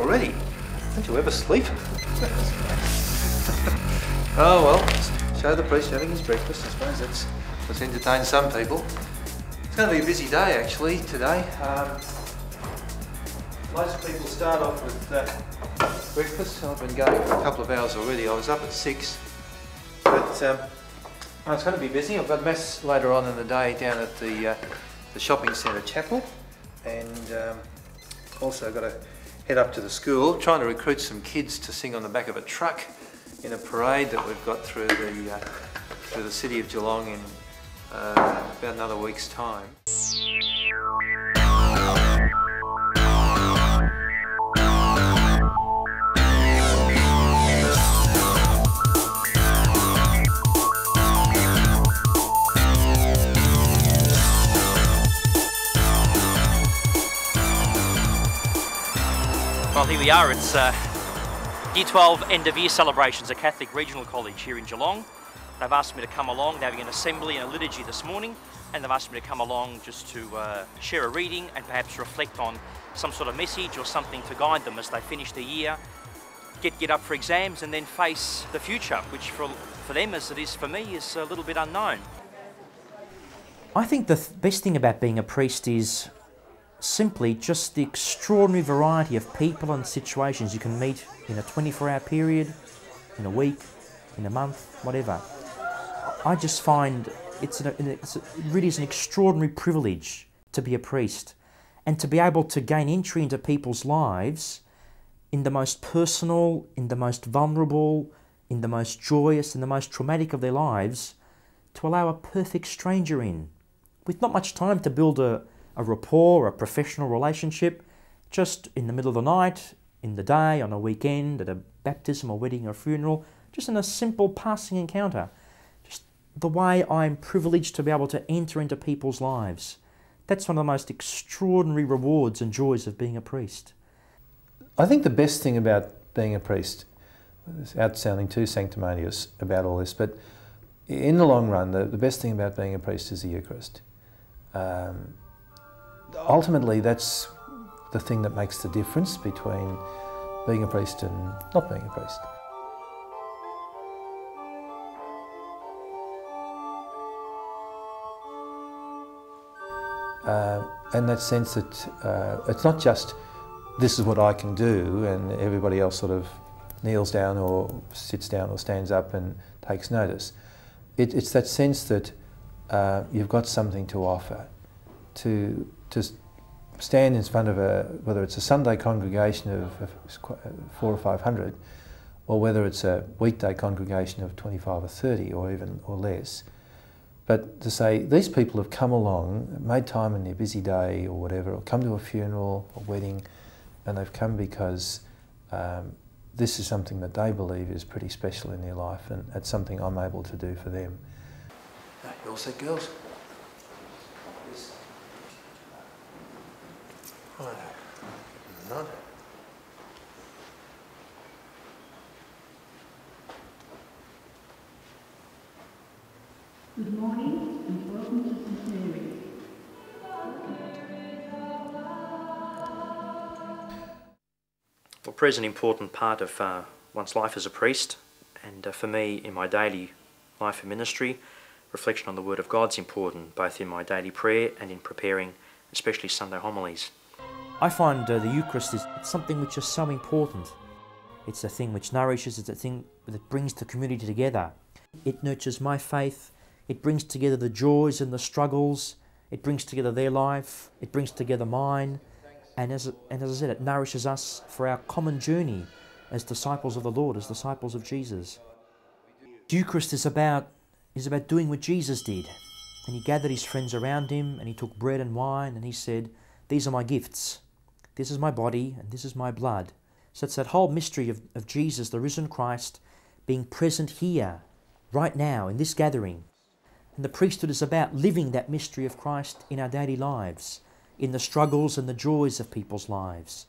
already. Don't you ever sleep? Oh well, show the priest having his breakfast. I suppose that's entertained some people. It's going to be a busy day actually today. Most people start off with breakfast. I've been going for a couple of hours already. I was up at 6. But it's going to be busy. I've got mass later on in the day down at the shopping centre chapel, and also got to head up to the school, trying to recruit some kids to sing on the back of a truck in a parade that we've got through the city of Geelong in about another week's time. Well, here we are. It's Year 12 end of year celebrations at Catholic Regional College here in Geelong. They've asked me to come along. They're having an assembly and a liturgy this morning, and they've asked me to come along just to share a reading and perhaps reflect on some sort of message or something to guide them as they finish the year, get up for exams, and then face the future, which for them, as it is for me, is a little bit unknown. I think the best thing about being a priest is simply just the extraordinary variety of people and situations you can meet in a 24-hour period, in a week, in a month, whatever. I just find it really is an extraordinary privilege to be a priest and to be able to gain entry into people's lives in the most personal, in the most vulnerable, in the most joyous, in the most traumatic of their lives, to allow a perfect stranger in, with not much time to build a rapport, a professional relationship, just in the middle of the night, in the day, on a weekend, at a baptism or wedding or funeral, just in a simple passing encounter. Just the way I'm privileged to be able to enter into people's lives. That's one of the most extraordinary rewards and joys of being a priest. I think the best thing about being a priest, without sounding too sanctimonious about all this, but in the long run, the best thing about being a priest is the Eucharist. Ultimately, that's the thing that makes the difference between being a priest and not being a priest. And that sense that it's not just this is what I can do and everybody else sort of kneels down or sits down or stands up and takes notice. It's that sense that you've got something to offer, to stand in front of whether it's a Sunday congregation of 400 or 500, or whether it's a weekday congregation of 25 or 30 or even or less, but to say these people have come along, made time in their busy day or whatever, or come to a funeral or wedding, and they've come because this is something that they believe is pretty special in their life, and it's something I'm able to do for them. You all set, girls? Yes. Right. Nod. Good morning and welcome to St Mary. Well, prayer is an important part of one's life as a priest, and for me, in my daily life and ministry, reflection on the Word of God is important, both in my daily prayer and in preparing, especially Sunday homilies. I find the Eucharist is something which is so important. It's a thing which nourishes, it's a thing that brings the community together. It nurtures my faith, it brings together the joys and the struggles, it brings together their life, it brings together mine, and as I said, it nourishes us for our common journey as disciples of the Lord, as disciples of Jesus. The Eucharist is about doing what Jesus did, and he gathered his friends around him and he took bread and wine and he said, "These are my gifts. This is my body and this is my blood." So it's that whole mystery of Jesus, the risen Christ, being present here, right now, in this gathering. And the priesthood is about living that mystery of Christ in our daily lives, in the struggles and the joys of people's lives.